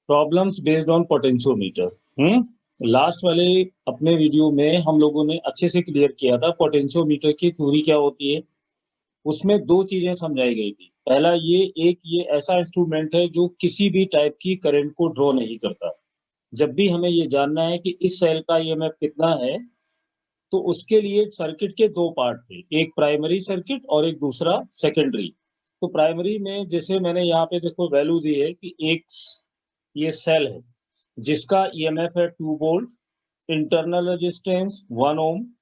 Problems based on potentiometer. Last वाले अपने video में हम लोगों ने अच्छे से क्लियर किया था पोटेंशियोमीटर की थ्योरी क्या होती है। उसमें दो चीजें समझाई गई थी। पहला ये ऐसा इंस्ट्रूमेंट है जो किसी भी टाइप की करंट को ड्रॉ नहीं करता। जब भी हमें ये जानना है कि इस सेल का ईएमएफ कितना है, तो उसके लिए सर्किट के दो पार्ट थे, एक प्राइमरी सर्किट और एक दूसरा सेकेंडरी। तो प्राइमरी में जैसे मैंने यहाँ पे देखो वैल्यू दी है कि एक ये सेल है जिसका ईएमएफ है 2 वोल्ट, इंटरनल रेजिस्टेंस 1 ओम,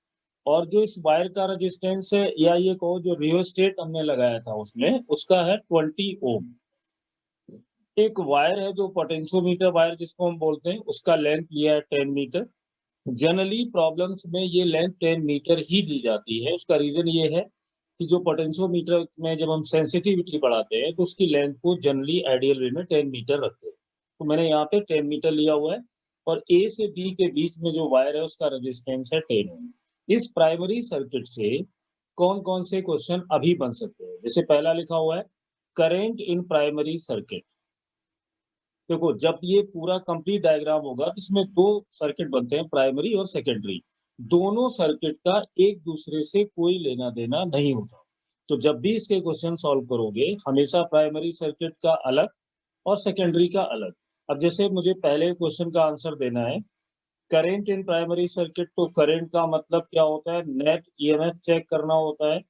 और जो इस वायर का रेजिस्टेंस है या ये कहो जो रियोस्टेट हमने लगाया था उसमें उसका है 20 ओम। एक वायर है जो पोटेंशियोमीटर वायर जिसको हम बोलते हैं, उसका लेंथ लिया है 10 मीटर। जनरली प्रॉब्लम्स में ये लेंथ 10 मीटर ही दी जाती है। उसका रीजन ये है कि जो पोटेंशियोमीटर में जब हम सेंसिटिविटी बढ़ाते हैं तो उसकी लेंथ को जनरली आइडियल वे में 10 मीटर रखते हैं। तो मैंने यहाँ पे 10 मीटर लिया हुआ है और ए से बी के बीच में जो वायर है उसका रेजिस्टेंस है 10 ओम। इस प्राइमरी सर्किट से कौन कौन से क्वेश्चन अभी बन सकते हैं? जैसे पहला लिखा हुआ है करेंट इन प्राइमरी सर्किट। देखो जब ये पूरा कंप्लीट डायग्राम होगा तो इसमें दो सर्किट बनते हैं, प्राइमरी और सेकेंडरी। दोनों सर्किट का एक दूसरे से कोई लेना देना नहीं होता। तो जब भी इसके क्वेश्चन सॉल्व करोगे हमेशा प्राइमरी सर्किट का अलग और सेकेंडरी का अलग। अब जैसे मुझे पहले क्वेश्चन का आंसर देना है, करेंट इन प्राइमरी सर्किट, तो करेंट का मतलब क्या होता है? नेट ईएमएफ चेक करना होता है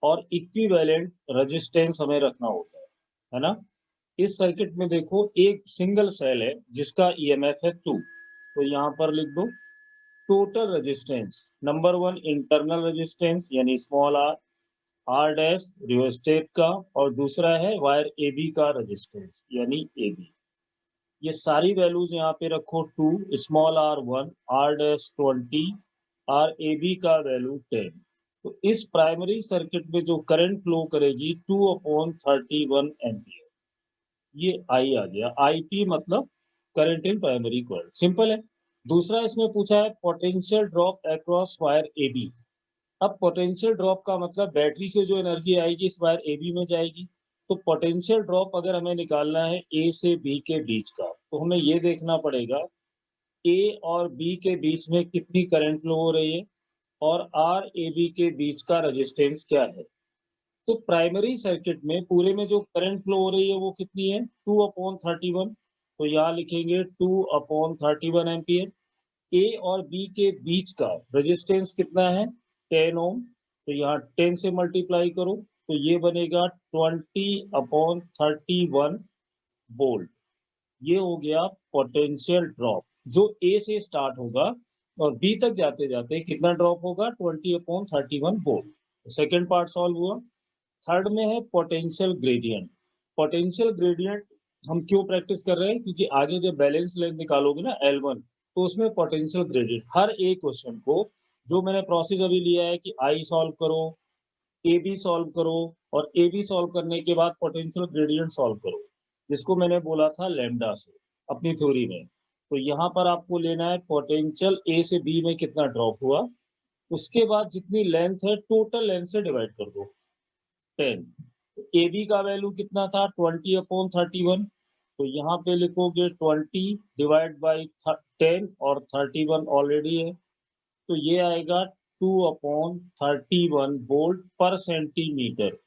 और इक्विवेलेंट रेजिस्टेंस हमें रखना होता है ना? इस सर्किट में देखो एक सिंगल सेल है जिसका ईएमएफ है 2। तो यहाँ पर लिख दो total resistance, number 1 internal resistance यानी small R, R dash rheostat का, और दूसरा है वायर एबी का रेजिस्टेंस यानी एबी। ये सारी वैल्यूज यहाँ पे रखो, 2 small R 1, R dash 20, R A B का वैल्यू 10। तो इस प्राइमरी सर्किट में जो करंट फ्लो करेगी 2/31 एम्पियर, ये आई आ गया। आई पी मतलब current in primary coil, simple है। दूसरा इसमें पूछा है potential drop across wire A B. अब पोटेंशियल ड्रॉप का मतलब बैटरी से जो एनर्जी आएगी इस वायर ए बी में जाएगी। तो पोटेंशियल ड्रॉप अगर हमें निकालना है ए से बी के बीच का, तो हमें ये देखना पड़ेगा ए और बी के बीच में कितनी करंट फ्लो हो रही है और आर ए बी के बीच का रेजिस्टेंस क्या है। तो प्राइमरी सर्किट में पूरे में जो करंट फ्लो हो रही है वो कितनी है? 2/31। तो यहाँ लिखेंगे 2/31 एम्पियर। ए और बी के बीच का रेजिस्टेंस कितना है? 10 ओम। तो यहाँ 10 से मल्टीप्लाई करो तो ये बनेगा 20/31 वोल्ट। ये हो गया पोटेंशियल ड्रॉप जो ए से स्टार्ट होगा और बी तक जाते जाते कितना ड्रॉप होगा? 20/31 वोल्ट। सेकेंड पार्ट सॉल्व हुआ। थर्ड में है पोटेंशियल ग्रेडियंट। पोटेंशियल ग्रेडियंट हम क्यों प्रैक्टिस कर रहे हैं? क्योंकि आगे जब बैलेंस लेंथ निकालोगे ना L1, तो उसमें पोटेंशियल ग्रेडियंट हर एक क्वेश्चन को, जो मैंने प्रोसेस अभी लिया है कि आई सॉल्व करो, ए बी सॉल्व करो, और ए बी सॉल्व करने के बाद पोटेंशियल ग्रेडियंट सॉल्व करो, जिसको मैंने बोला था लैम्डा से अपनी थ्योरी में। तो यहाँ पर आपको लेना है पोटेंशियल ए से बी में कितना ड्रॉप हुआ, उसके बाद जितनी लेंथ है टोटल लेंथ से डिवाइड कर दो 10। ए बी का वैल्यू कितना था? 20/31। तो यहाँ पे लिखोगे 20 डिवाइड बाई 10 और 31 ऑलरेडी है, तो ये आएगा 2/31 वोल्ट पर सेंटीमीटर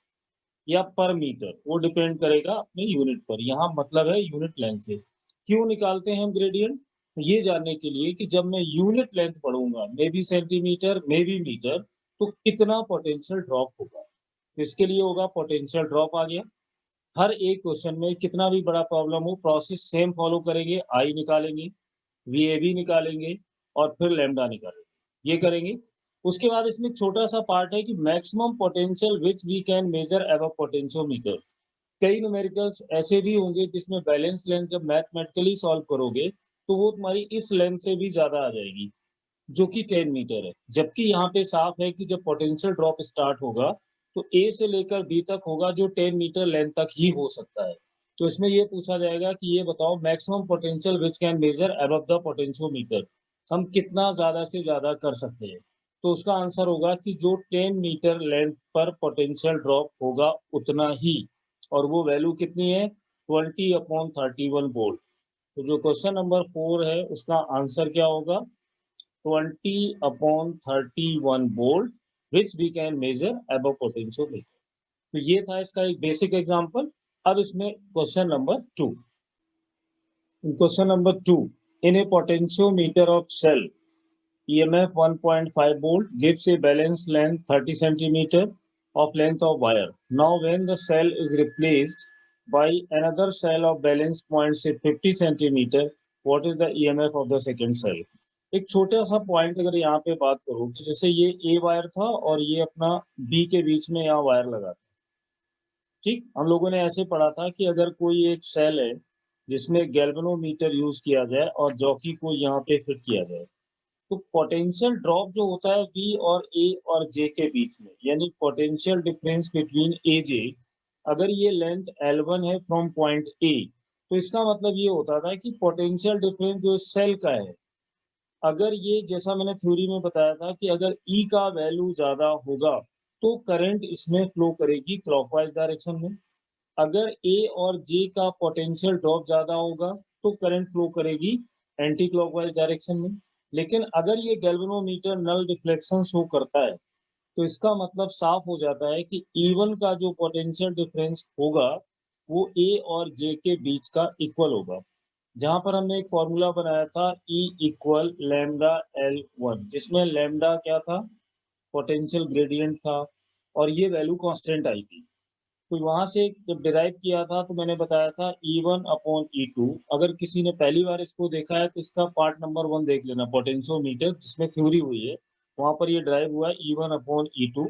या पर मीटर, वो डिपेंड करेगा अपने यूनिट पर। यहाँ मतलब है यूनिट लेंथ से। क्यों निकालते हैं हम ग्रेडियंट? ये जानने के लिए कि जब मैं यूनिट लेंथ पढ़ूंगा, maybe centimetre maybe metre, तो कितना पोटेंशियल ड्रॉप होगा। तो इसके लिए होगा पोटेंशियल ड्रॉप आ गया। हर एक क्वेश्चन में कितना भी बड़ा प्रॉब्लम हो प्रोसेस सेम फॉलो करेंगे, आई निकालेंगे, वीएबी निकालेंगे और फिर लैम्डा निकालेंगे, ये करेंगे। उसके बाद इसमें छोटा सा पार्ट है कि maximum potential which we can measure above potentiometer. कई न्यूमेरिकल्स ऐसे भी होंगे जिसमें बैलेंस लेंथ जब मैथमेटिकली सॉल्व करोगे तो वो तुम्हारी इस लेंथ से भी ज्यादा आ जाएगी, जो कि 10 मीटर है। जबकि यहाँ पे साफ है कि जब पोटेंशियल ड्रॉप स्टार्ट होगा तो ए से लेकर बी तक होगा जो 10 मीटर लेंथ तक ही हो सकता है। तो इसमें ये पूछा जाएगा कि ये बताओ maximum potential which can measure above the potentiometer, हम कितना ज्यादा से ज्यादा कर सकते हैं। तो उसका आंसर होगा कि जो 10 मीटर लेंथ पर पोटेंशियल ड्रॉप होगा उतना ही, और वो वैल्यू कितनी है? 20/31 वोल्ट। तो जो क्वेश्चन नंबर 4 है उसका आंसर क्या होगा? 20/31 volt which we can measure above potentiometer. तो ये था इसका एक बेसिक एग्जांपल। अब इसमें question number 2। Question number 2, in a potentiometer of cell EMF 1.5 volt gives a balance length 30 centimeter of length of wire. Now when the cell is replaced by another cell of balance point say 50 centimeter, what is the EMF of the second cell? एक छोटा सा point अगर यहाँ पे बात करूँ कि जैसे ये A वायर था और ये अपना B के बीच में यहाँ वायर लगा था। ठीक, हम लोगों ने ऐसे पढ़ा था कि अगर कोई एक सेल है जिसमें गैल्वेनोमीटर यूज किया जाए और जॉकी को यहाँ पे फिट किया जाए, तो पोटेंशियल ड्रॉप जो होता है बी और ए और जे के बीच में, यानी पोटेंशियल डिफरेंस बिटवीन ए जे, अगर ये लेंथ L1 है फ्रॉम पॉइंट ए, तो इसका मतलब ये होता था कि पोटेंशियल डिफरेंस जो सेल का है, अगर ये जैसा मैंने थ्योरी में बताया था कि अगर E का वैल्यू ज्यादा होगा तो करंट इसमें फ्लो करेगी क्लॉकवाइज डायरेक्शन में। अगर ए और जे का पोटेंशियल ड्रॉप ज्यादा होगा तो करंट फ्लो करेगी एंटी क्लॉकवाइज डायरेक्शन में। लेकिन अगर ये गैल्वेनोमीटर नल डिफ्लेक्शन शो करता है तो इसका मतलब साफ हो जाता है कि E1 का जो पोटेंशियल डिफरेंस होगा वो ए और जे के बीच का इक्वल होगा। जहां पर हमने एक फॉर्मूला बनाया था E इक्वल लैम्डा L1, जिसमें लैम्डा क्या था? पोटेंशियल ग्रेडियंट था और ये वैल्यू कांस्टेंट आई थी। तो वहां से जब डिराइव किया था तो मैंने बताया था E1/E2। अगर किसी ने पहली बार इसको देखा है तो इसका पार्ट नंबर 1 देख लेना, पोटेंशियोमीटर जिसमें थ्योरी हुई है, वहां पर ये ड्राइव हुआ है E1/E2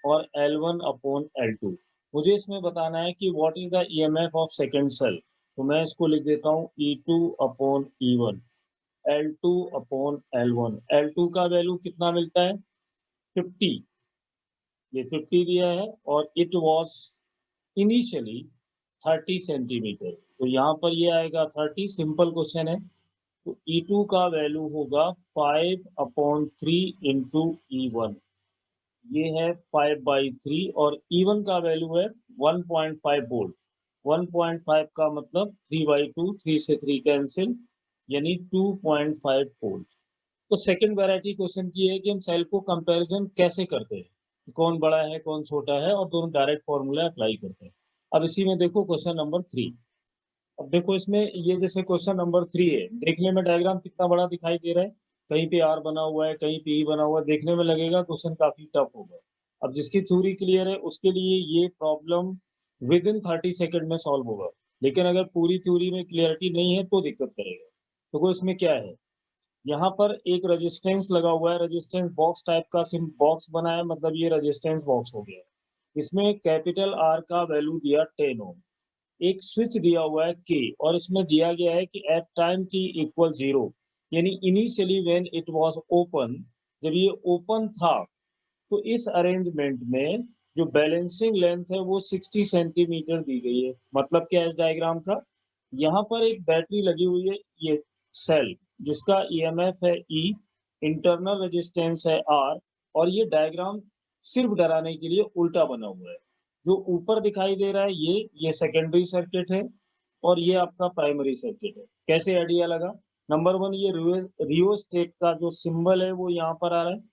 और L1/L2। मुझे इसमें बताना है कि what is the EMF of second cell. तो मैं इसको लिख देता हूँ E2/E1, L2/L1। L2 का वैल्यू कितना मिलता है? 50। ये 50 दिया है और इट वॉज इनिशियली 30 सेंटीमीटर। तो यहाँ पर ये आएगा 30, सिंपल क्वेश्चन है। तो E2 का वैल्यू होगा 5/3 इंटू E1, ये है 5/3, और E1 का वैल्यू है 1.5 वोल्ट। 1.5 का मतलब 3/2, 3 से 3 कैंसिल, यानी 2.5 वोल्ट। तो सेकंड वैरायटी क्वेश्चन की है कि हम सेल को कंपैरिजन कैसे करते हैं, कौन बड़ा है कौन छोटा है, और दोनों डायरेक्ट फॉर्मूला अप्लाई करते हैं। अब इसी में देखो क्वेश्चन नंबर 3। अब देखो इसमें ये जैसे क्वेश्चन नंबर 3 है, देखने में डायग्राम कितना बड़ा दिखाई दे रहा है, कहीं पे आर बना हुआ है कहीं पे ई बना हुआ है, देखने में लगेगा क्वेश्चन काफी टफ होगा। अब जिसकी थ्योरी क्लियर है उसके लिए ये प्रॉब्लम विद इन 30 सेकेंड में सॉल्व होगा, लेकिन अगर पूरी थ्योरी में क्लियरिटी नहीं है तो दिक्कत करेगा। तो इसमें क्या है, यहाँ पर एक रेजिस्टेंस लगा हुआ है, रेजिस्टेंस बॉक्स टाइप का सिम बॉक्स बना है, मतलब ये रेजिस्टेंस बॉक्स हो गया। इसमें कैपिटल आर का वैल्यू दिया 10 ओम, एक स्विच दिया हुआ है के, और इसमें दिया गया है कि एट टाइम t इक्वल 0, यानी initially when it was open, जब ये ओपन था, तो इस अरेंजमेंट में जो बैलेंसिंग लेंथ है वो 60 सेंटीमीटर दी गई है। मतलब क्या है इस डायग्राम का, यहाँ पर एक बैटरी लगी हुई है, ये सेल जिसका EMF है E, इंटरनल रेजिस्टेंस है R, और ये डायग्राम सिर्फ डराने के लिए उल्टा बना हुआ है। जो ऊपर दिखाई दे रहा है ये सेकेंडरी सर्किट है और ये आपका प्राइमरी सर्किट है। कैसे आइडिया लगा? नंबर 1, ये रियोस्टेट का जो सिंबल है वो यहाँ पर आ रहा है,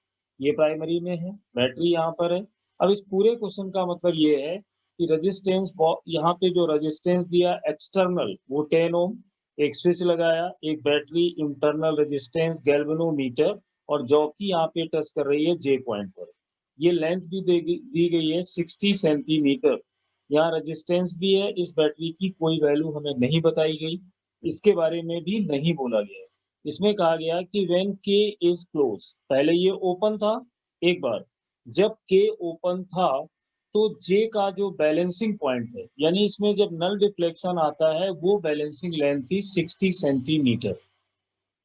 ये प्राइमरी में है, बैटरी यहाँ पर है। अब इस पूरे क्वेश्चन का मतलब ये है कि रेजिस्टेंस, यहाँ पे जो रेजिस्टेंस दिया एक्सटर्नल वो 10 ओम, एक स्विच लगाया, एक बैटरी, इंटरनल रेजिस्टेंस, गैल्वेनोमीटर, और जॉकी यहाँ पे टच कर रही है जे पॉइंट पर। ये लेंथ भी दी गई है 60 सेंटीमीटर। यहाँ रेजिस्टेंस भी है, इस बैटरी की कोई वैल्यू हमें नहीं बताई गई, इसके बारे में भी नहीं बोला गया है। इसमें कहा गया कि व्हेन के इज क्लोज, पहले ये ओपन था, एक बार जब के ओपन था तो जे का जो बैलेंसिंग पॉइंट है, यानी इसमें जब नल डिफ्लेक्शन आता है वो बैलेंसिंग लेंथ थी 60 सेंटीमीटर।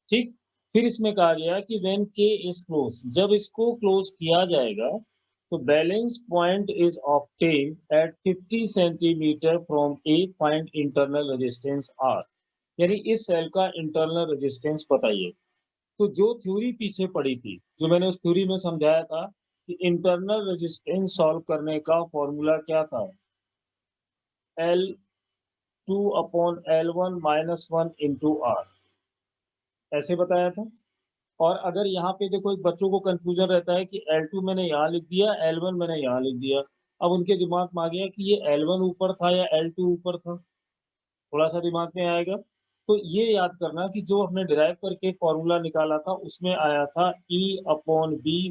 ठीक, फिर इसमें कहा गया कि व्हेन के इज क्लोज, जब इसको क्लोज किया जाएगा तो balance point is obtained at 50 centimetre from A, find internal resistance R, यानी इस सेल का इंटरनल रेजिस्टेंस बताइए। तो जो थ्योरी पीछे पड़ी थी, जो मैंने उस थ्योरी में समझाया था कि इंटरनल रेजिस्टेंस सॉल्व करने का फॉर्मूला क्या था, एल 2/L1 - 1 × R, ऐसे बताया था। और अगर यहाँ पे देखो एक बच्चों को कंफ्यूजन रहता है कि L2 मैंने यहाँ लिख दिया, L1 मैंने यहाँ लिख दिया। अब उनके दिमाग में आ गया कि ये L1 ऊपर था या L2 ऊपर था, थोड़ा-सा दिमाग में आएगा। तो ये याद करना कि जो हमने डिराइव करके फॉर्मूला निकाला था उसमें आया था E/B -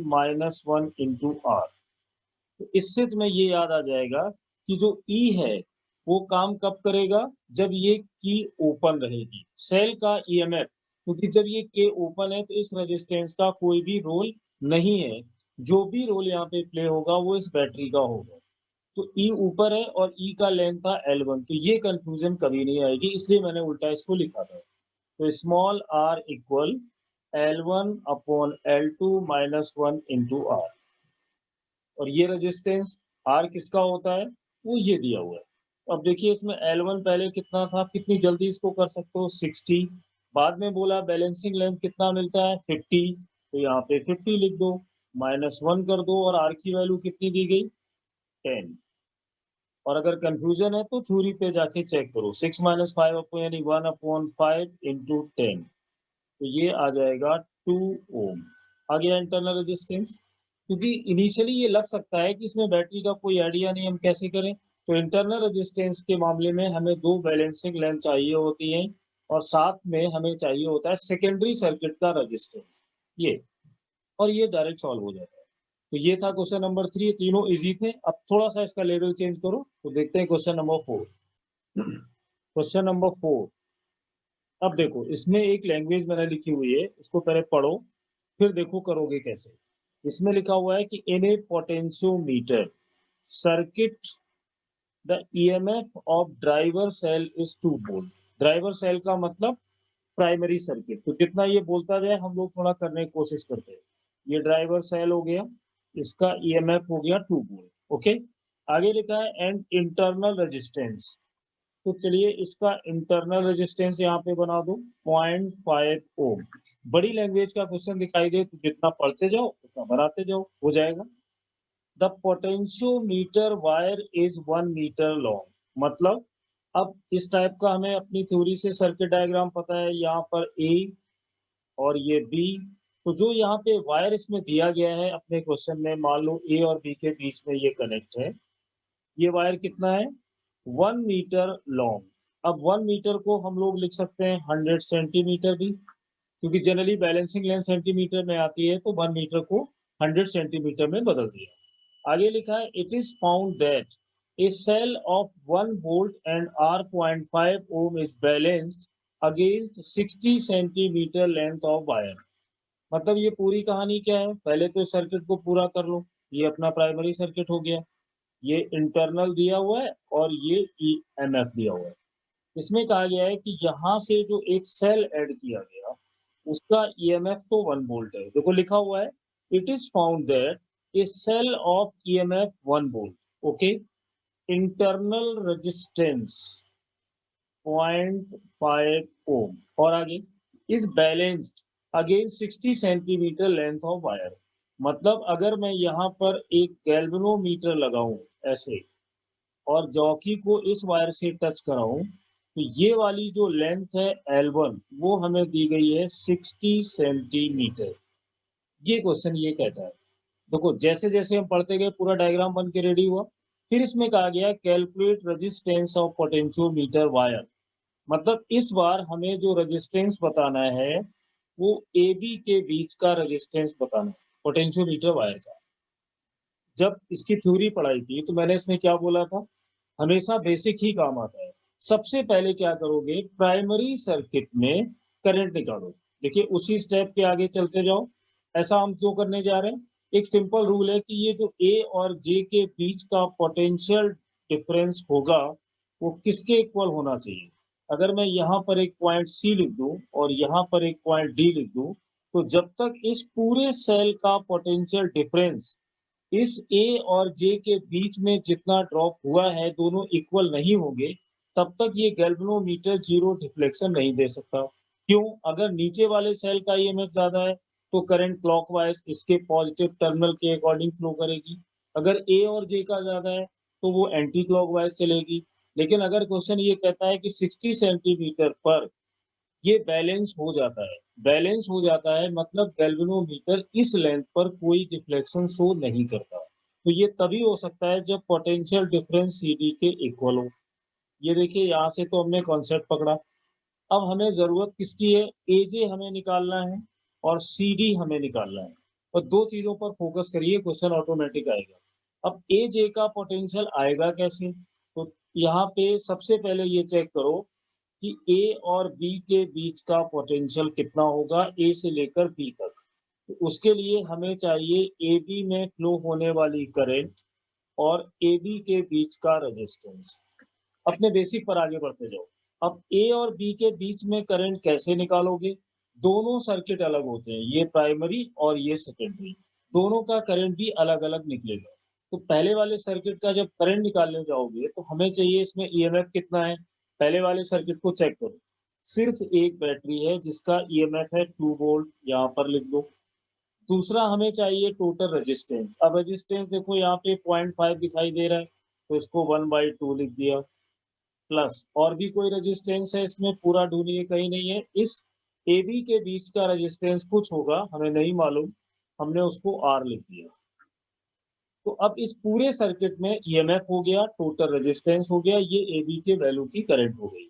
1 × R। तो इससे तुम्हें ये याद आ जाएगा कि जो E है वो काम कब करेगा, जब ये की ओपन रहेगी। सेल का ईएमएफ, क्योंकि जब ये के ओपन है तो इस रेजिस्टेंस का कोई भी रोल नहीं है। जो भी रोल यहाँ पे प्ले होगा वो इस बैटरी का होगा। तो E ऊपर है और E का लेंथ था L1, तो ये कंफ्यूजन कभी नहीं आएगी, इसलिए मैंने उल्टा इसको लिखा था। तो small r equal L1/L2 - 1 × R। और ये रेजिस्टेंस R किसका होता है, वो ये दिया हुआ है। अब देखिए इसमें L1 पहले कितना था, कितनी जल्दी इसको कर सकते हो, 60। बाद में बोला बैलेंसिंग लेंथ कितना मिलता है, 50, तो यहाँ पे 50 लिख दो, -1 कर दो और R की वैल्यू कितनी दी गई, 10। और अगर कंफ्यूजन है तो थ्योरी पे जाके चेक करो, 6 - 5 यानी 1/5 × 10, तो ये आ जाएगा 2 ओम। आ गया इंटरनल रेजिस्टेंस। क्योंकि इनिशियली ये लग सकता है कि इसमें बैटरी का कोई आइडिया नहीं, हम कैसे करें। तो इंटरनल रेजिस्टेंस के मामले में हमें 2 बैलेंसिंग लेंथ चाहिए होती हैं और साथ में हमें चाहिए होता है सेकेंडरी सर्किट का रेजिस्टेंस, ये। और ये डायरेक्ट सॉल्व हो जाता है। तो ये था क्वेश्चन नंबर 3, तीनों इजी थे। अब थोड़ा सा इसका लेवल चेंज करो तो देखते हैं क्वेश्चन नंबर 4। Question number 4। अब देखो इसमें एक लैंग्वेज मैंने लिखी हुई है, उसको पहले पढ़ो फिर देखो करोगे कैसे। इसमें लिखा हुआ है कि in a potentiometer circuit the EMF of driver cell is 2 volt. Driver cell का मतलब प्राइमरी सर्किट। तो जितना ये बोलता जाए हम लोग थोड़ा करने की कोशिश करते हैं। ये ड्राइवर सेल हो गया, इसका ईएमएफ हो गया 2 वोल्ट। ओके, आगे लिखा है एंड इंटरनल रेजिस्टेंस। तो चलिए इसका इंटरनल रेजिस्टेंस यहाँ पे बना दो 0.5 ओम। बड़ी लैंग्वेज का क्वेश्चन दिखाई दे तो जितना पढ़ते जाओ उतना बनाते जाओ, हो जाएगा। The potentiometer wire is 1 metre long. मतलब अब इस टाइप का हमें अपनी थ्योरी से सर्किट डायग्राम पता है, यहाँ पर ए और ये बी। तो जो यहाँ पे वायर इसमें दिया गया है अपने क्वेश्चन में, मान लो ए और बी के बीच में ये कनेक्ट है। ये वायर कितना है, 1 मीटर लॉन्ग। अब 1 मीटर को हम लोग लिख सकते हैं 100 सेंटीमीटर भी, क्योंकि जनरली बैलेंसिंग लेंथ सेंटीमीटर में आती है, तो 1 मीटर को 100 सेंटीमीटर में बदल दिया। आगे लिखा है it is found that a cell of 1 volt and R 0.5 ohm is balanced against 60 centimetre length of wire. मतलब ये पूरी कहानी क्या है, पहले तो सर्किट को पूरा कर लो। ये अपना प्राइमरी सर्किट हो गया, ये इंटरनल दिया हुआ है और ये ईएमएफ दिया हुआ है। इसमें कहा गया है कि यहाँ से जो एक सेल ऐड किया गया उसका ईएमएफ तो 1 वोल्ट है। देखो लिखा हुआ है it is found that a cell of EMF 1 volt. Okay, internal resistance 0.5 ohm और आगे is balanced against 60 centimetre length of wire. मतलब अगर मैं यहाँ पर एक गैल्वेनोमीटर लगाऊं ऐसे और जॉकी को इस वायर से टच कराऊं, तो ये वाली जो लेंथ है L1 वो हमें दी गई है 60 सेंटीमीटर। ये क्वेश्चन ये कहता है। देखो जैसे जैसे हम पढ़ते गए पूरा डायग्राम बन के रेडी हुआ। फिर इसमें कहा गया calculate resistance of potentiometer wire. मतलब इस बार हमें जो रेजिस्टेंस बताना है वो ए बी के बीच का रेजिस्टेंस बताना है, पोटेंशियोमीटर वायर का। जब इसकी थ्योरी पढ़ाई थी तो मैंने इसमें क्या बोला था, हमेशा बेसिक ही काम आता है। सबसे पहले क्या करोगे, प्राइमरी सर्किट में करंट निकालो। देखिए उसी स्टेप के आगे चलते जाओ। ऐसा हम क्यों करने जा रहे हैं, एक सिंपल रूल है कि ये जो ए और जे के बीच का पोटेंशियल डिफरेंस होगा वो किसके इक्वल होना चाहिए। अगर मैं यहाँ पर एक पॉइंट सी लिख दूं और यहाँ पर एक पॉइंट डी लिख दूं, तो जब तक इस पूरे सेल का पोटेंशियल डिफरेंस इस ए और जे के बीच में जितना ड्रॉप हुआ है दोनों इक्वल नहीं होंगे, तब तक ये गैल्वेनोमीटर जीरो डिफ्लेक्शन नहीं दे सकता। क्यों, अगर नीचे वाले सेल का ईएमएफ ज्यादा है तो करंट क्लॉकवाइज इसके पॉजिटिव टर्मिनल के अकॉर्डिंग फ्लो करेगी। अगर ए और जे का ज्यादा है तो वो एंटी क्लॉकवाइज चलेगी। लेकिन अगर क्वेश्चन ये कहता है कि 60 सेंटीमीटर पर ये बैलेंस हो जाता है, बैलेंस हो जाता है मतलब गैल्वेनोमीटर इस लेंथ पर कोई डिफ्लेक्शन शो नहीं करता। तो ये तभी हो सकता है जब पोटेंशियल डिफरेंस CD के इक्वल हो। ये देखिए यहाँ से तो हमने कॉन्सेप्ट पकड़ा। अब हमें ज़रूरत किसकी है? AJ हमें निकालना है और CD हमें निकालना है। और 2 चीज़ों पर फ़ोकस करिए, क्वेश्चन ऑटोमेटिक आएगा। अब AJ का पोटेंशियल आएगा कैसे? तो यहाँ पे सबसे पहले ये चेक करो कि A और B के बीच का पोटेंशियल कितना होगा, A से लेकर B तक। तो उसके लिए हमें चाहिए AB में फ्लो होने वाली करंट और AB के बीच का रेजिस्टेंस। अपने बेसिक पर आगे बढ़ते जाओ। अब A और B के बीच में करंट कैसे निकालोगे? दोनों सर्किट अलग होते हैं, ये प्राइमरी और ये सेकेंडरी। दोनों का करंट भी अलग-अलग निकलेगा। तो पहले वाले सर्किट का जब करंट निकालने जाओगे तो हमें चाहिए इसमें ईएमएफ कितना है? पहले वाले सर्किट को चेक करो। सिर्फ एक बैटरी है जिसका ईएमएफ है 2 वोल्ट, यहाँ पर लिख दो। दूसरा हमें चाहिए टोटल रेजिस्टेंस। अब रेजिस्टेंस देखो यहाँ पे 0.5 दिखाई दे रहा है, तो इसको 1/2 लिख दिया। प्लस और भी कोई रेजिस्टेंस है इसमें, पूरा ढूंढिए, कहीं नहीं है। इस AB के बीच का रेजिस्टेंस कुछ होगा, हमें नहीं मालूम, हमने उसको R लिख दिया। तो अब इस पूरे सर्किट में ईएमएफ हो गया, टोटल रेजिस्टेंस हो गया, ये AB के वैल्यू की करंट हो गई।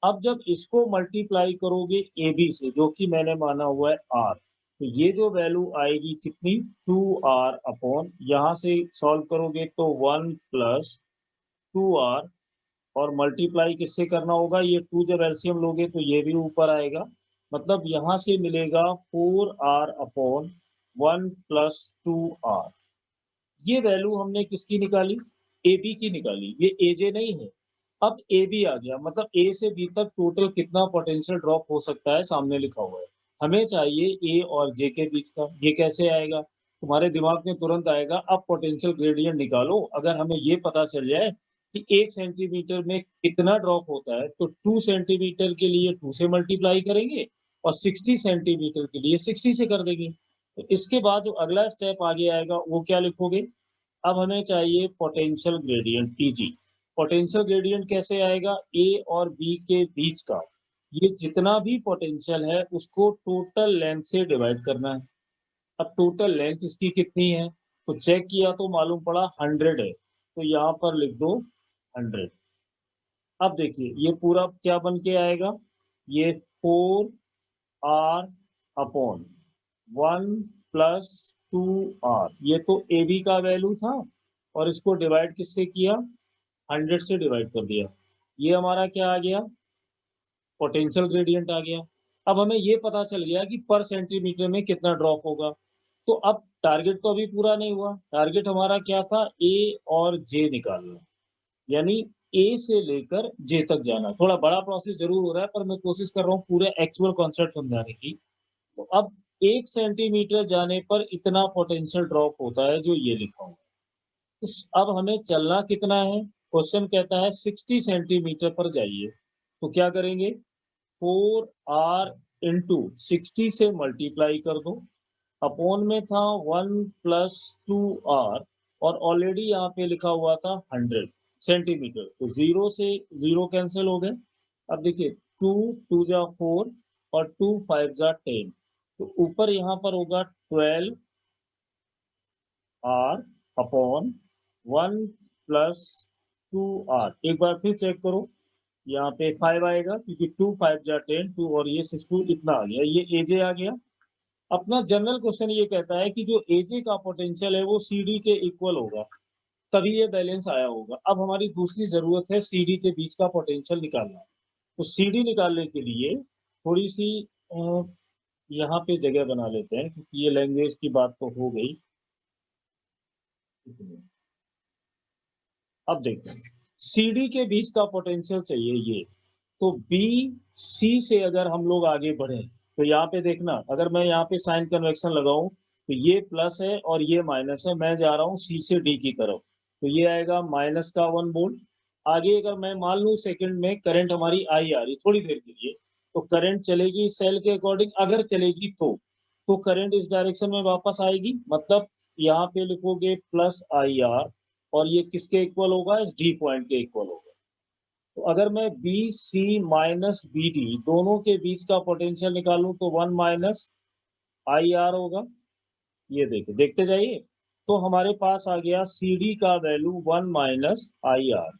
अब जब इसको मल्टीप्लाई करोगे AB से, जो कि मैंने माना हुआ है R, तो ये जो वैल्यू आएगी कितनी? 2R अपॉन, यहाँ से सॉल्व करोगे तो 1 प्लस 2R, और मल्टीप्लाई किससे करना होगा? ये 2 जब एलसीएम लोगे तो ये भी ऊपर आएगा, मतलब यहाँ से मिलेगा 4R अपॉन 1 प्लस 2R। ये वैल्यू हमने किसकी निकाली? AB की निकाली, ये AJ नहीं है। अब AB आ गया, मतलब A से B तक टोटल कितना पोटेंशियल ड्रॉप हो सकता है, सामने लिखा हुआ है। हमें चाहिए A और J के बीच का। ये कैसे आएगा? तुम्हारे दिमाग में तुरंत आएगा, अब पोटेंशियल ग्रेडियंट निकालो। अगर हमें ये पता चल जाए कि 1 सेंटीमीटर में कितना ड्रॉप होता है, तो 2 सेंटीमीटर के लिए 2 से मल्टीप्लाई करेंगे और 60 सेंटीमीटर के लिए 60 से कर देंगे। तो इसके बाद जो अगला स्टेप आगे आएगा वो क्या लिखोगे? अब हमें चाहिए potential gradient TG। Potential gradient कैसे आएगा? A और B के बीच का ये जितना भी पोटेंशियल है उसको टोटल लेंथ से डिवाइड करना है। अब टोटल लेंथ इसकी कितनी है? तो चेक किया तो मालूम पड़ा 100 है, तो यहाँ पर लिख दो 100। अब देखिए ये पूरा क्या बन के आएगा? ये 4R अपॉन 1 प्लस 2R, ये तो AB का वैल्यू था और इसको डिवाइड किससे किया? 100 से डिवाइड कर दिया। ये हमारा क्या आ गया? पोटेंशियल ग्रेडियंट आ गया। अब हमें ये पता चल गया कि पर सेंटीमीटर में कितना ड्रॉप होगा। तो अब टारगेट तो अभी पूरा नहीं हुआ। टारगेट हमारा क्या था? A और J निकालना, यानी A से लेकर J तक जाना। थोड़ा बड़ा प्रोसेस ज़रूर हो रहा है, पर मैं कोशिश कर रहा हूँ पूरे एक्चुअल कॉन्सेप्ट समझाने की। तो अब 1 सेंटीमीटर जाने पर इतना पोटेंशियल ड्रॉप होता है, जो ये लिखा हुआ है। अब हमें चलना कितना है? क्वेश्चन कहता है 60 सेंटीमीटर पर जाइए। तो क्या करेंगे? 4R इंटू 60 से मल्टीप्लाई कर दो, अपॉन में था 1 प्लस 2R, और ऑलरेडी यहाँ पे लिखा हुआ था 100 सेंटीमीटर, तो 0 से 0 कैंसिल हो गए। अब देखिए 2 2 जा 4 और 2 5 जा 10, तो ऊपर यहाँ पर होगा 12R अपॉन 1 प्लस 2R। एक बार फिर चेक करो, यहाँ पे 5 आएगा क्योंकि 2 5 जा 10, 2 और ये 6 2 इतना आ गया, ये AJ आ गया। अपना जनरल क्वेश्चन ये कहता है कि जो AJ का पोटेंशियल है वो CD के इक्वल होगा, तभी ये बैलेंस आया होगा। अब हमारी दूसरी जरूरत है CD के बीच का पोटेंशियल निकालना। तो CD निकालने के लिए थोड़ी सी यहाँ पे जगह बना लेते हैं, क्योंकि ये लैंग्वेज की बात तो हो गई। अब देखो CD के बीच का पोटेंशियल चाहिए ये, तो BC से अगर हम लोग आगे बढ़े तो यहाँ पे देखना, अगर मैं यहाँ पे साइन कन्वेक्शन लगाऊं तो ये प्लस है और ये माइनस है, मैं जा रहा हूँ C से D की तरफ, तो ये आएगा माइनस का 1 वोल्ट। आगे अगर मैं मान लूँ सेकंड में करंट हमारी आई आ रही थोड़ी देर के लिए, तो करंट चलेगी सेल के अकॉर्डिंग, अगर चलेगी तो करंट इस डायरेक्शन में वापस आएगी, मतलब यहाँ पे लिखोगे प्लस IR, और ये किसके इक्वल होगा? इस D पॉइंट के इक्वल होगा। तो अगर मैं B C minus B D दोनों के बीच का पोटेंशियल निकालूं तो 1 माइनस आई आर होगा। ये देखिए, देखते जाइए। तो हमारे पास आ गया सी डी का वैल्यू 1 माइनस आई आर।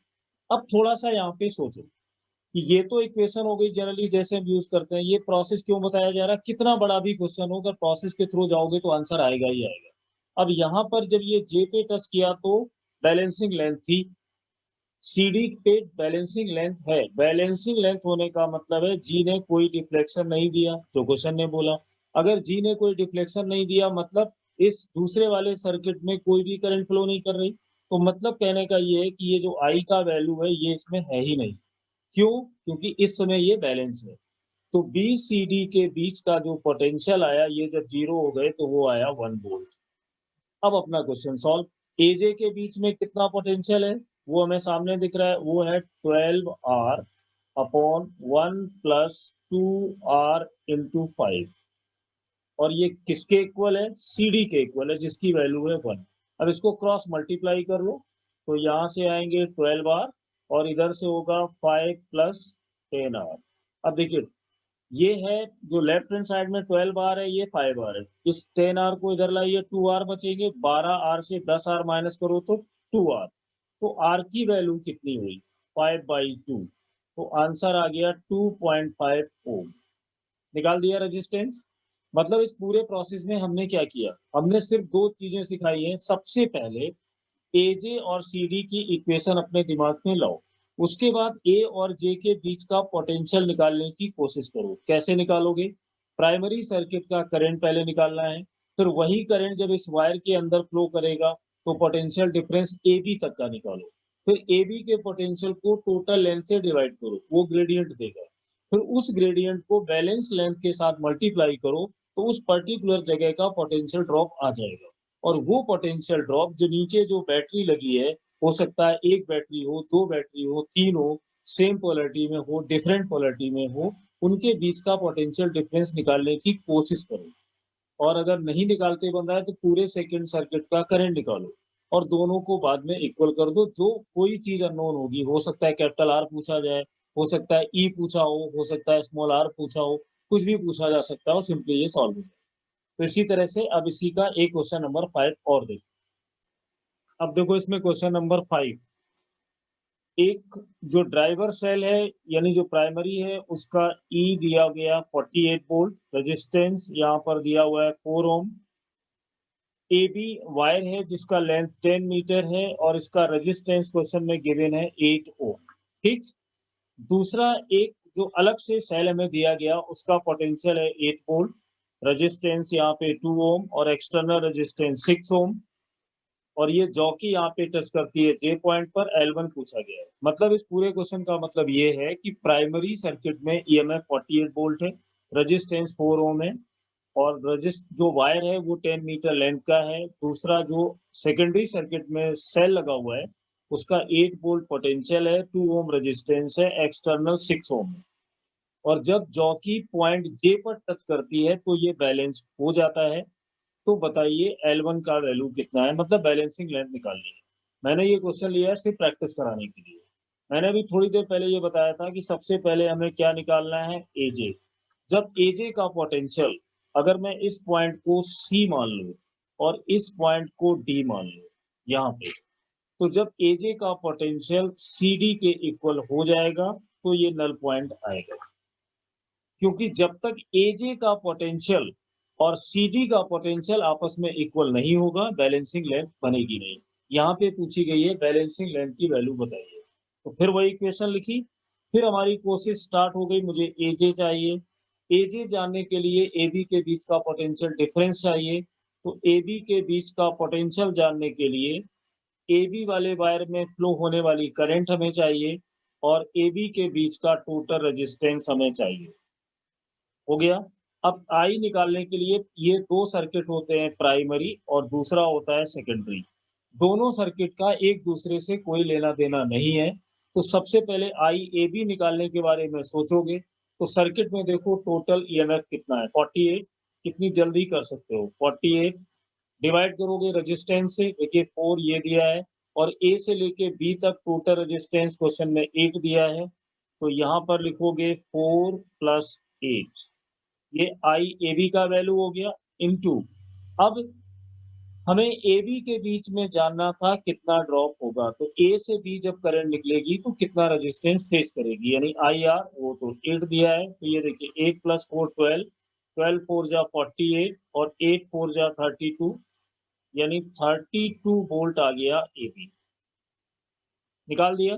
अब थोड़ा सा यहाँ पे सोचो कि ये तो इक्वेशन हो गई जनरली जैसे हम यूज करते हैं। ये प्रोसेस क्यों बताया जा रहा है? कितना बड़ा भी क्वेश्चन हो, अगर प्रोसेस के थ्रू जाओगे तो आंसर आएगा ही आएगा। अब यहाँ पर जब ये जे पे टच किया तो बैलेंसिंग लेंथ थी, सीडी पे बैलेंसिंग लेंथ है। बैलेंसिंग लेंथ होने का मतलब है जी ने कोई डिफ्लेक्शन नहीं दिया, जो क्वेश्चन ने बोला। अगर जी ने कोई डिफ्लेक्शन नहीं दिया मतलब इस दूसरे वाले सर्किट में कोई भी करंट फ्लो नहीं कर रही। तो मतलब कहने का ये है कि ये जो आई का वैल्यू है ये इसमें है ही नहीं। क्यों? क्योंकि इस समय ये बैलेंस है। तो बी सी डी के बीच का जो पोटेंशियल आया, ये जब जीरो हो गए तो वो आया 1 वोल्ट। अब अपना क्वेश्चन सॉल्व। एजे के बीच में कितना पोटेंशियल है वो हमें सामने दिख रहा है, वो है 12 R upon 1 plus 2 R into 5। और ये किसके इक्वल है? सी डी के इक्वल है, जिसकी वैल्यू है 1। अब इसको क्रॉस मल्टीप्लाई कर लो तो यहाँ से आएंगे 12 आर और इधर से होगा 5 प्लस 10 आर। अब देखिए, ये है जो लेफ्ट हैंड साइड में 12 आर है, ये 5 आर है। इस 10 आर को इधर लाइए, 2 आर बचेंगे। 12 आर से 10 आर माइनस करो तो 2 आर। तो आर की वैल्यू कितनी हुई? 5/2। तो आंसर आ गया 2.5 ओम। निकाल दिया रेजिस्टेंस। मतलब इस पूरे प्रोसेस में हमने क्या किया? हमने सिर्फ दो चीजें सिखाई हैं। सबसे पहले एजे और सीडी की इक्वेशन अपने दिमाग में लाओ। उसके बाद ए और जे के बीच का पोटेंशियल निकालने की कोशिश करो। कैसे निकालोगे? प्राइमरी सर्किट का करंट पहले निकालना है, फिर वही करंट जब इस वायर के अंदर फ्लो करेगा तो पोटेंशियल डिफरेंस ए बी तक का निकालो। फिर ए बी के पोटेंशियल को टोटल लेंथ से डिवाइड करो, वो ग्रेडियंट देगा। फिर उस ग्रेडियंट को बैलेंस लेंथ के साथ मल्टीप्लाई करो तो उस पर्टिकुलर जगह का पोटेंशियल ड्रॉप आ जाएगा। और वो पोटेंशियल ड्रॉप जो नीचे जो बैटरी लगी है, हो सकता है एक बैटरी हो, दो बैटरी हो, तीन हो, सेम पोलैरिटी में हो, डिफरेंट पोलैरिटी में हो, उनके बीच का पोटेंशियल डिफरेंस निकालने की कोशिश करो। और अगर नहीं निकालते बन रहा है तो पूरे सेकंड सर्किट का करंट निकालो और दोनों को बाद में इक्वल कर दो। जो कोई चीज अननोन होगी, हो सकता है कैपिटल आर पूछा जाए, हो सकता है ई पूछा हो सकता है स्मॉल आर पूछा हो, कुछ भी पूछा जा सकता है और सिंपली ये सॉल्व हो जाए। तो इसी तरह से अब इसी का एक क्वेश्चन नंबर 5 और देखो। अब देखो इसमें क्वेश्चन नंबर 5, एक जो ड्राइवर सेल है यानी जो प्राइमरी है उसका ई दिया गया 48 वोल्ट, रेजिस्टेंस यहाँ पर दिया हुआ है 4 ओम। ए बी वायर है जिसका लेंथ 10 मीटर है और इसका रेजिस्टेंस क्वेश्चन में गिवन है 8 ओम। ठीक। दूसरा एक जो अलग से सेल हमें दिया गया उसका पोटेंशियल है 8 वोल्ट, रेजिस्टेंस यहाँ पे 2 ओम और एक्सटर्नल रेजिस्टेंस 6 ओम। और ये जॉकी यहाँ पे टच करती है जे पॉइंट पर, L1 पूछा गया है। मतलब इस पूरे क्वेश्चन का मतलब ये है कि प्राइमरी सर्किट में ईएमएफ 48 वोल्ट है, रेजिस्टेंस 4 ओम है और रजिस्ट जो वायर है वो 10 मीटर लेंथ का है। दूसरा जो सेकेंडरी सर्किट में सेल लगा हुआ है उसका 8 वोल्ट पोटेंशियल है, 2 ओम रेजिस्टेंस है, एक्सटर्नल 6 ओम है। और जब जॉकी पॉइंट जे पर टच करती है तो ये बैलेंस हो जाता है। तो बताइए L1 का वैल्यू कितना है? मतलब बैलेंसिंग लेंथ निकालनी है। मैंने ये क्वेश्चन लिया है सिर्फ प्रैक्टिस कराने के लिए। मैंने अभी थोड़ी देर पहले ये बताया था कि सबसे पहले हमें क्या निकालना है? एजे। जब एजे का पोटेंशियल, अगर मैं इस पॉइंट को सी मान लूं और इस पॉइंट को डी मान लूं यहाँ पे, तो जब एजे का पोटेंशियल सी डी के इक्वल हो जाएगा तो ये नल पॉइंट आएगा। क्योंकि जब तक एजे का पोटेंशियल और सीडी का पोटेंशियल आपस में इक्वल नहीं होगा बैलेंसिंग लेंथ बनेगी नहीं। यहाँ पे पूछी गई है बैलेंसिंग लेंथ की वैल्यू बताइए। तो फिर वही इक्वेशन लिखी। फिर हमारी कोशिश स्टार्ट हो गई, मुझे एजे चाहिए। एजे जानने के लिए एबी के बीच का पोटेंशियल डिफरेंस चाहिए। तो एबी के बीच का पोटेंशियल जानने के लिए एबी वाले वायर में फ्लो होने वाली करंट हमें चाहिए और एबी के बीच का टोटल रेजिस्टेंस हमें चाहिए। हो गया। अब आई निकालने के लिए ये दो सर्किट होते हैं, प्राइमरी और दूसरा होता है सेकेंडरी। दोनों सर्किट का एक दूसरे से कोई लेना देना नहीं है। तो सबसे पहले आई ए बी निकालने के बारे में सोचोगे तो सर्किट में देखो टोटल ईएमएफ कितना है? 48। कितनी जल्दी कर सकते हो? 48 डिवाइड करोगे रेजिस्टेंस से, देखिए 4 ये दिया है और ए से लेके बी तक टोटल रेजिस्टेंस क्वेश्चन में 8 दिया है, तो यहाँ पर लिखोगे 4 + 8, ये आई ए बी का वैल्यू हो गया, इनटू अब हमें ए बी के बीच में जानना था कितना ड्रॉप होगा, तो ए से बी जब करंट निकलेगी तो कितना रेजिस्टेंस फेस करेगी, यानी आई आर वो तो 8 दिया है, तो ये देखिए 8 + 4 12, 12 4 जा 48 और 8 4 जा 32, यानी 32 वोल्ट आ गया ए बी, निकाल दिया।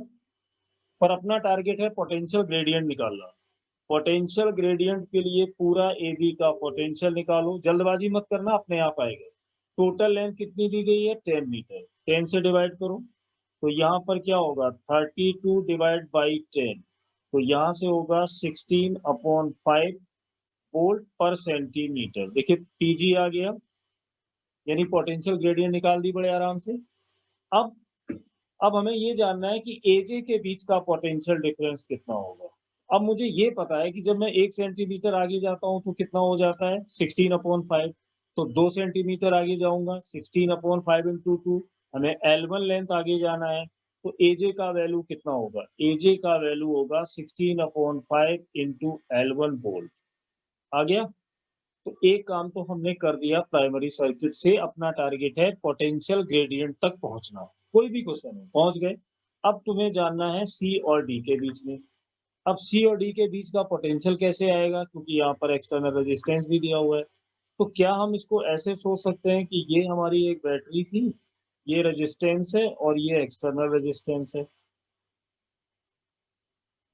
पर अपना टारगेट है पोटेंशियल ग्रेडियंट निकालना। पोटेंशियल ग्रेडियंट के लिए पूरा ए बी का पोटेंशियल निकालो, जल्दबाजी मत करना, अपने आप आएगा। टोटल लेंथ कितनी दी गई है 10 मीटर, 10 से डिवाइड करो, तो यहाँ पर क्या होगा 32 डिवाइड बाई 10, तो यहाँ से होगा 16/5 वोल्ट पर सेंटीमीटर। देखिए पीजी आ गया, यानी पोटेंशियल ग्रेडियंट निकाल दी बड़े आराम से। अब हमें ये जानना है कि एजे के बीच का पोटेंशियल डिफरेंस कितना होगा। अब मुझे ये पता है कि जब मैं 1 सेंटीमीटर आगे जाता हूँ तो कितना हो जाता है 16/5, तो 2 सेंटीमीटर आगे जाऊंगा 16/5 × 2, हमें L1 लेंथ आगे जाना है, तो एजे का वैल्यू कितना होगा, एजे का वैल्यू होगा 16/5 × L1 वोल्ट। आ गया। तो एक काम तो हमने कर दिया, प्राइमरी सर्किट से अपना टारगेट है पोटेंशियल ग्रेडियंट तक पहुंचना, कोई भी क्वेश्चन है पहुंच गए। अब तुम्हें जानना है सी और डी के बीच में। अब सी और डी के बीच का पोटेंशियल कैसे आएगा, क्योंकि यहाँ पर एक्सटर्नल रेजिस्टेंस भी दिया हुआ है। तो क्या हम इसको ऐसे सोच सकते हैं कि ये हमारी एक बैटरी थी, ये रेजिस्टेंस है और ये एक्सटर्नल रेजिस्टेंस है,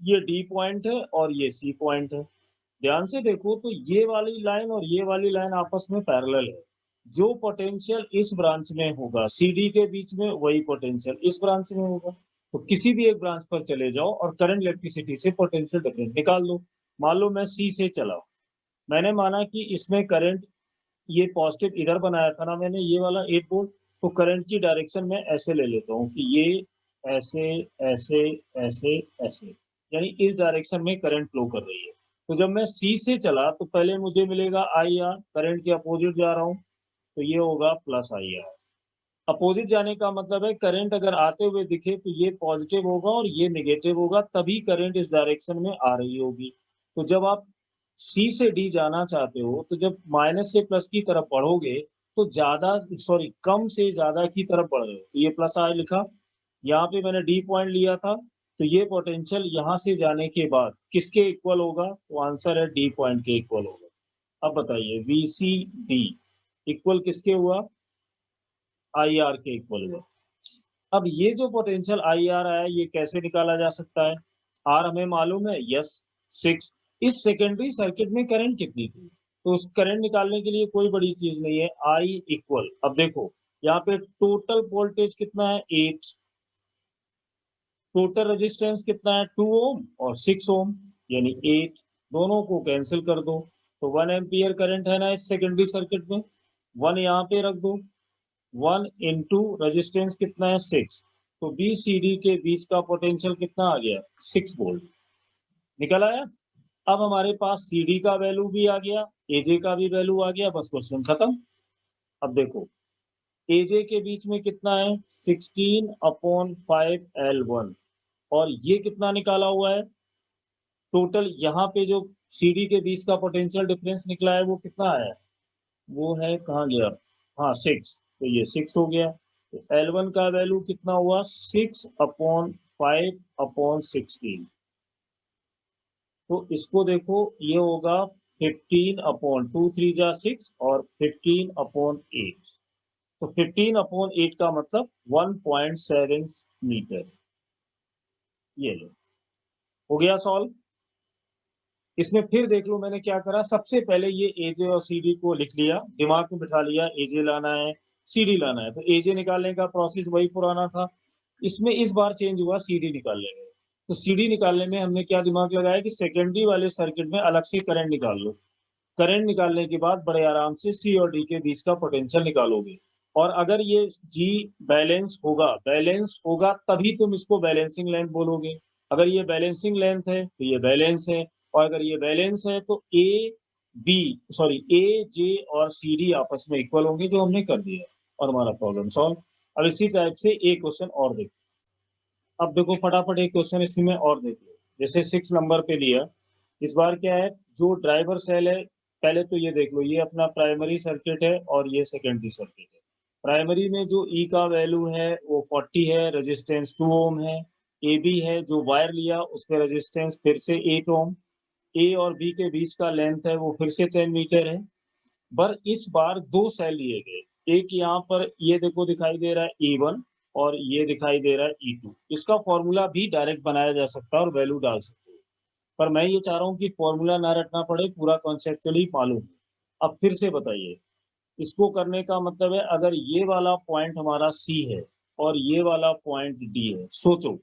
ये डी पॉइंट है और ये सी पॉइंट है। ध्यान से देखो तो ये वाली लाइन और ये वाली लाइन आपस में पैरेलल है। जो पोटेंशियल इस ब्रांच में होगा सीडी के बीच में, वही पोटेंशियल इस ब्रांच में होगा। तो किसी भी एक ब्रांच पर चले जाओ और करंट इलेक्ट्रिसिटी से पोटेंशियल डिफरेंस निकाल लो। मान लो मैं सी से चला, मैंने माना कि इसमें करंट ये पॉजिटिव इधर बनाया था ना मैंने, ये वाला 8 वोल्ट, तो करंट की डायरेक्शन में ऐसे ले लेता हूँ कि ये ऐसे ऐसे ऐसे ऐसे, यानी इस डायरेक्शन में करंट फ्लो कर रही है। तो जब मैं सी से चला तो पहले मुझे मिलेगा आई आर, करंट के अपोजिट जा रहा हूँ, तो ये होगा प्लस आई आर। अपोजिट जाने का मतलब है करंट अगर आते हुए दिखे तो ये पॉजिटिव होगा और ये नेगेटिव होगा, तभी करंट इस डायरेक्शन में आ रही होगी। तो जब आप सी से डी जाना चाहते हो, तो जब माइनस से प्लस की तरफ बढ़ोगे तो कम से ज्यादा की तरफ बढ़ रहे हो, तो ये प्लस आई लिखा। यहाँ पे मैंने डी पॉइंट लिया था, तो ये पोटेंशियल यहाँ से जाने के बाद किसके इक्वल होगा, तो आंसर है डी पॉइंट के इक्वल होगा। अब बताइए वी सी डी इक्वल किसके हुआ, आई आर के इक्वल हुआ। अब ये जो पोटेंशियल आई आर आया, ये कैसे निकाला जा सकता है, आर हमें मालूम है, यस 6। इस सेकेंडरी सर्किट में करंट कितनी थी, तो उस करंट निकालने के लिए कोई बड़ी चीज नहीं है, आई इक्वल, अब देखो यहाँ पे टोटल वोल्टेज कितना है 8, टोटल रेजिस्टेंस कितना है 2 ओम और 6 ओम, यानी 8, दोनों को कैंसिल कर दो, तो 1 एम्पियर करंट है ना इस सेकेंडरी सर्किट में, 1 यहाँ पे रख दो, 1 इंटू रेजिस्टेंस कितना है 6, तो बी सी डी के बीच का पोटेंशियल कितना आ गया 6 वोल्ट, निकल आया। अब हमारे पास सी डी का वैल्यू भी आ गया, एजे का भी वैल्यू आ गया, बस क्वेश्चन खत्म। अब देखो एजे के बीच में कितना है 16/5 L1, और ये कितना निकाला हुआ है टोटल, यहाँ पे जो सीडी के बीच का पोटेंशियल डिफरेंस निकला है वो कितना है, वो है कहाँ गया, हाँ 6, तो ये 6 हो गया। तो L1 का वैल्यू कितना हुआ 6/5/16, तो इसको देखो ये होगा 15/2, 3 जा 6 और 15/8, तो 15/8 का मतलब 1.7 मीटर। ये लो, हो गया सॉल्व। इसमें फिर देख लो मैंने क्या करा, सबसे पहले ये एजे और सीडी को लिख लिया, दिमाग में बिठा लिया, एजे लाना है सीडी लाना है, तो एजे निकालने का प्रोसेस वही पुराना था, इसमें इस बार चेंज हुआ सीडी निकालने में। तो सीडी निकालने में हमने क्या दिमाग लगाया कि सेकेंडरी वाले सर्किट में अलग से करंट निकाल लो, करंट निकालने के बाद बड़े आराम से सी और डी के बीच का पोटेंशियल निकालोगे, और अगर ये जी बैलेंस होगा तभी तुम इसको बैलेंसिंग लेंथ बोलोगे। अगर ये बैलेंसिंग लेंथ है तो ये बैलेंस है, और अगर ये बैलेंस है तो ए जे और सी डी आपस में इक्वल होंगे, जो हमने कर दिया और हमारा प्रॉब्लम सॉल्व। अब इसी टाइप से एक क्वेश्चन और देखो। अब देखो फटाफट एक क्वेश्चन इसी में और देख लो। जैसे 6 नंबर पे दिया, इस बार क्या है, जो ड्राइवर सेल है, पहले तो ये देख लो, ये अपना प्राइमरी सर्किट है और ये सेकेंडरी सर्किट है। प्राइमरी में जो ई का वैल्यू है वो 40 है, रेजिस्टेंस 2 ओम है। ए बी है, जो वायर लिया उस पे रेजिस्टेंस फिर से 8 ओम। ए और बी के बीच का लेंथ है वो फिर से 10 मीटर है। पर इस बार दो सेल लिए गए, एक यहाँ पर ये देखो दिखाई दे रहा है E1 और ये दिखाई दे रहा है E2। इसका फॉर्मूला भी डायरेक्ट बनाया जा सकता है और वैल्यू डाल सकते हो, पर मैं ये चाह रहा हूँ कि फॉर्मूला ना रटना पड़े, पूरा कॉन्सेप्चुअली मालूम। अब फिर से बताइए, इसको करने का मतलब है, अगर ये वाला पॉइंट हमारा C है और ये वाला पॉइंट D है, सोचो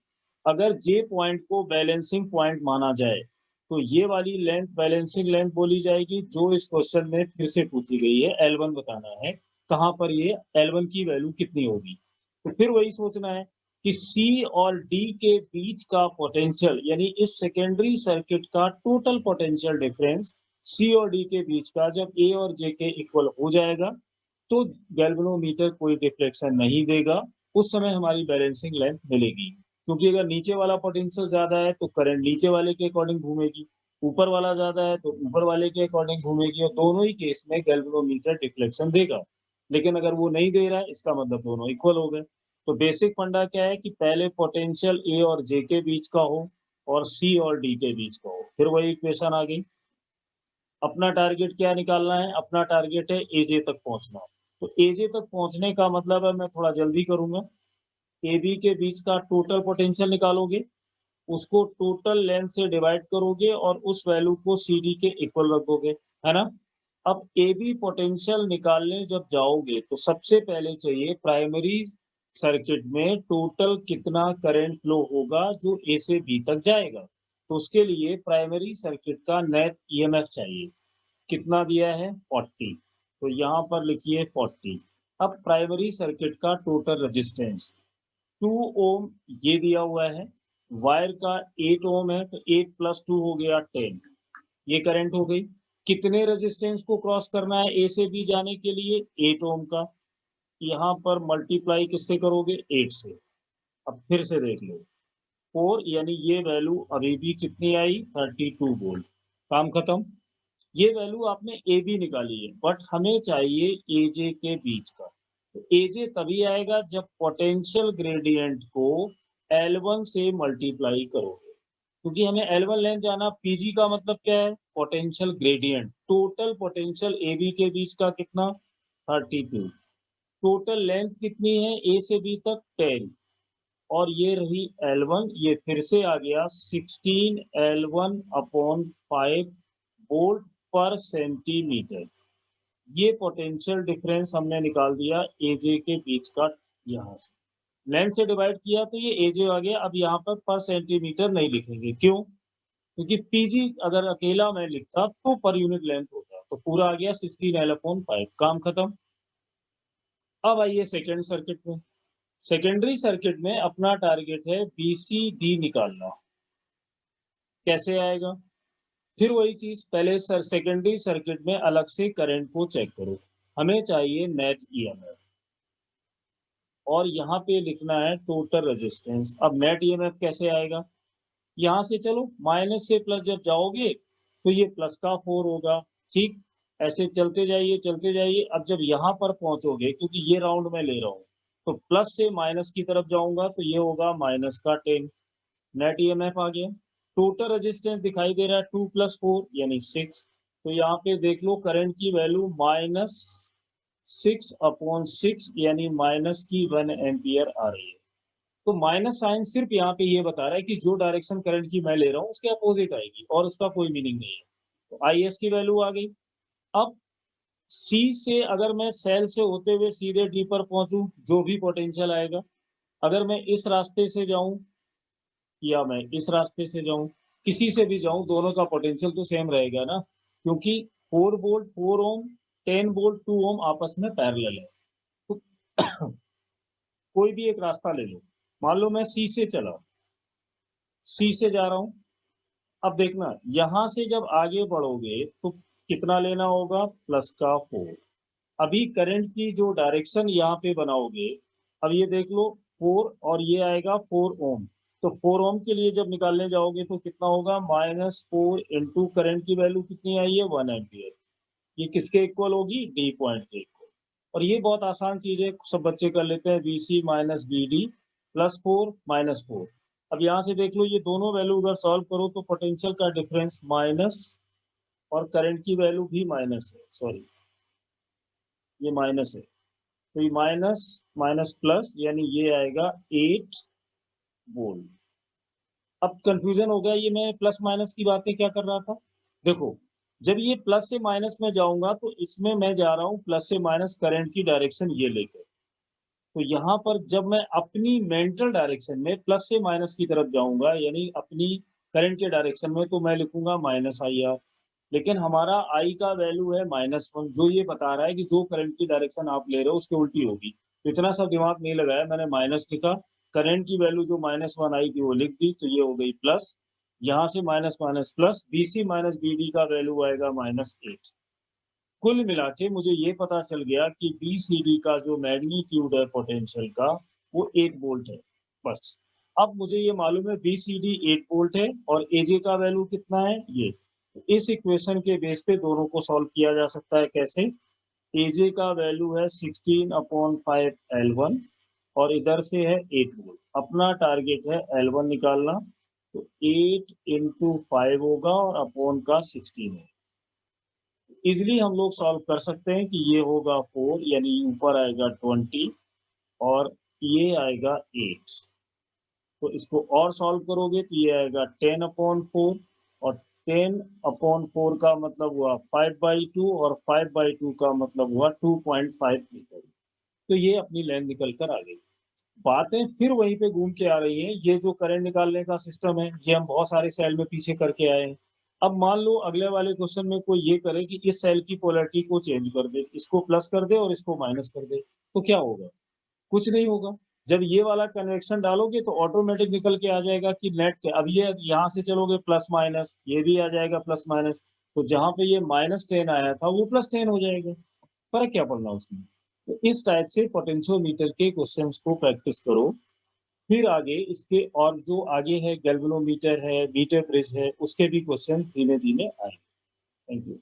अगर J पॉइंट को बैलेंसिंग पॉइंट माना जाए तो ये वाली लेंथ बैलेंसिंग लेंथ बोली जाएगी, जो इस क्वेश्चन में फिर से पूछी गई है। L1 बताना है कहाँ पर ये L1 की वैल्यू कितनी होगी। तो फिर वही सोचना है कि C और D के बीच का पोटेंशियल, यानी इस सेकेंडरी सर्किट का टोटल पोटेंशियल डिफरेंस C और D के बीच का जब A और J के इक्वल हो जाएगा तो गैल्वेनोमीटर कोई डिफ्लेक्शन नहीं देगा, उस समय हमारी बैलेंसिंग लेंथ मिलेगी। क्योंकि अगर नीचे वाला पोटेंशियल ज़्यादा है तो करंट नीचे वाले के अकॉर्डिंग घूमेगी, ऊपर वाला ज़्यादा है तो ऊपर वाले के अकॉर्डिंग घूमेगी, और दोनों ही केस में गैल्वेनोमीटर डिफ्लेक्शन देगा। लेकिन अगर वो नहीं दे रहा है, इसका मतलब दोनों इक्वल हो गए। तो बेसिक फंडा क्या है कि पहले पोटेंशियल ए और जे के बीच का हो और सी और डी के बीच का हो। फिर वही इक्वेशन आ गई। अपना टारगेट क्या निकालना है, अपना टारगेट है एजे तक पहुंचना। तो एजे तक पहुंचने का मतलब है, मैं थोड़ा जल्दी करूंगा, ए बी के बीच का टोटल पोटेंशियल निकालोगे, उसको टोटल लेंथ से डिवाइड करोगे और उस वैल्यू को सी डी के इक्वल रख दोगे, है ना। अब ए बी पोटेंशियल निकालने जब जाओगे तो सबसे पहले चाहिए प्राइमरी सर्किट में टोटल कितना करंट फ्लो होगा जो ए से बी तक जाएगा। तो उसके लिए प्राइमरी सर्किट का नेट ईएमएफ चाहिए। कितना दिया है 40, तो यहाँ पर लिखिए 40। अब प्राइमरी सर्किट का टोटल रेजिस्टेंस 2 ओम ये दिया हुआ है, वायर का 8 ओम है तो 8 प्लस 2 हो गया 10, ये करंट हो गई। कितने रेजिस्टेंस को क्रॉस करना है ए से बी जाने के लिए, 8 ओम का। यहाँ पर मल्टीप्लाई किससे करोगे, 8 से। अब फिर से देख लो 4, यानी ये वैल्यू अभी भी कितनी आई, 32 वोल्ट। काम खत्म। ये वैल्यू आपने ए बी निकाली है, बट हमें चाहिए ए जे के बीच का। तो ए जे तभी आएगा जब पोटेंशियल ग्रेडियंट को L1 से मल्टीप्लाई करोगे, क्योंकि हमें L1 लेंथ जाना। पीजी का मतलब क्या है, potential gradient. Total potential A B के बीच का कितना, 32। टोटल लेंथ कितनी है ए से बी तक, 10, और ये रही L1, ये फिर से आ गया 16 L1 अपॉन 5 वोल्ट पर सेंटीमीटर। ये पोटेंशियल डिफरेंस हमने निकाल दिया एजे के बीच का। यहाँ से लेंथ से डिवाइड किया तो ये एजे आ गया। अब यहाँ पर सेंटीमीटर नहीं लिखेंगे, क्यों, क्योंकि पीजी अगर अकेला मैं लिखता तो पर यूनिट लेंथ होता। तो पूरा आ गया 16 L अपॉन 5, काम खत्म। अब आइए सेकेंड सर्किट में। सेकेंडरी सर्किट में अपना टारगेट है BCD निकालना। कैसे आएगा, फिर वही चीज, पहले सेकेंडरी सर्किट में अलग से करंट को चेक करो। हमें चाहिए नेट ईएमएफ और यहाँ पे लिखना है टोटल रेजिस्टेंस। अब नेट ईएमएफ कैसे आएगा, यहाँ से चलो माइनस से प्लस जब जाओगे तो ये प्लस का 4 होगा, ठीक। ऐसे चलते जाइए चलते जाइए। अब जब यहाँ पर पहुंचोगे, क्योंकि ये राउंड में ले रहा हूँ, तो प्लस से माइनस की तरफ जाऊंगा तो ये होगा माइनस का 10। नेट ईएमएफ आ गया। टोटल रेजिस्टेंस दिखाई दे रहा है 2 + 4 यानी 6। तो यहाँ पे देख लो करंट की वैल्यू -6/6 यानी माइनस की 1 एम्पियर आ रही है। तो माइनस साइन सिर्फ यहाँ पे ये बता रहा है कि जो डायरेक्शन करंट की मैं ले रहा हूँ उसके अपोजिट आएगी, और उसका कोई मीनिंग नहीं है। तो IS की वैल्यू आ गई। अब C से अगर मैं सेल से होते हुए सीधे D पर पहुंचूं, जो भी पोटेंशियल आएगा, अगर मैं इस रास्ते से जाऊं या मैं इस रास्ते से जाऊं, किसी से भी जाऊं, दोनों का पोटेंशियल तो सेम रहेगा ना, क्योंकि 4 वोल्ट 4 ओम, 10 वोल्ट 2 ओम आपस में पैरेलल है। तो कोई भी एक रास्ता ले लो। मान लो मैं सी से चला, सी से जा रहा हूं। अब देखना यहां से जब आगे बढ़ोगे तो कितना लेना होगा, प्लस का 4। अभी करंट की जो डायरेक्शन यहाँ पे बनाओगे अब ये देख लो 4 और ये आएगा 4 ओम। तो 4 ओम के लिए जब निकालने जाओगे तो कितना होगा, -4 इंटू करंट की वैल्यू कितनी आई है, 1 एम्पियर। ये किसके इक्वल होगी, डी पॉइंट के इक्वल। और ये बहुत आसान चीज है, सब बच्चे कर लेते हैं, BC minus BD plus 4 minus 4। अब यहाँ से देख लो ये दोनों वैल्यू अगर सॉल्व करो तो पोटेंशियल का डिफरेंस माइनस और करंट की वैल्यू भी माइनस है, सॉरी ये माइनस है, तो ये माइनस माइनस प्लस यानी ये आएगा 8 वोल्ट। अब कंफ्यूजन हो गया, ये मैं प्लस माइनस की बातें क्या कर रहा था। देखो जब ये प्लस से माइनस में जाऊंगा तो इसमें मैं जा रहा हूँ प्लस से माइनस करंट की डायरेक्शन ये लेकर। तो यहाँ पर जब मैं अपनी मेंटल डायरेक्शन में प्लस से माइनस की तरफ जाऊंगा यानी अपनी करंट के डायरेक्शन में, तो मैं लिखूंगा -IR। लेकिन हमारा I का वैल्यू है -1, जो ये बता रहा है कि जो करंट की डायरेक्शन आप ले रहे हो उसके उल्टी होगी। तो इतना सा दिमाग नहीं लगाया, मैंने माइनस लिखा, करंट की वैल्यू जो -1 आई थी वो लिख दी, तो ये हो गई प्लस। यहाँ से minus minus plus, BC minus BD का वैल्यू आएगा -8। कुल मिला के मुझे ये पता चल गया कि BCD का जो मैग्नीट्यूड है पोटेंशियल का वो 8 वोल्ट है। बस अब मुझे ये मालूम है BCD 8 वोल्ट है और AJ का वैल्यू कितना है ये। इस इक्वेशन के बेस पे दोनों को सॉल्व किया जा सकता है। कैसे, AJ का वैल्यू है 16/5 L1 और इधर से है 8 वोल्ट। अपना टारगेट है L1 निकालना, तो 8 इंटू 5 होगा और अपॉन का 16 है। इजिली हम लोग सॉल्व कर सकते हैं कि ये होगा 4 यानी ऊपर आएगा 20 और ये आएगा 8। तो इसको और सॉल्व करोगे तो ये आएगा 10/4 और 10/4 का मतलब हुआ 5/2 और 5/2 का मतलब हुआ 2.5 मीटर। तो ये अपनी लेंथ निकल कर आ गई। बातें फिर वहीं पे घूम के आ रही हैं। ये जो करंट निकालने का सिस्टम है ये हम बहुत सारे सेल में पीछे करके आए हैं। अब मान लो अगले वाले क्वेश्चन में कोई ये करे कि इस सेल की पोलैरिटी को चेंज कर दे, इसको प्लस कर दे और इसको माइनस कर दे, तो क्या होगा, कुछ नहीं होगा। जब ये वाला कन्वेक्शन डालोगे तो ऑटोमेटिक निकल के आ जाएगा कि नेट के, अब ये यहाँ से चलोगे प्लस माइनस, ये भी आ जाएगा प्लस माइनस, तो जहां पे ये -10 आया था वो +10 हो जाएगा। फर्क क्या पड़ना उसमें। तो इस टाइप से पोटेंशियोमीटर के क्वेश्चंस को प्रैक्टिस करो। फिर आगे इसके और जो आगे है गैल्वेनोमीटर है, मीटर ब्रिज है, उसके भी क्वेश्चन धीमे धीमे आए। Thank you.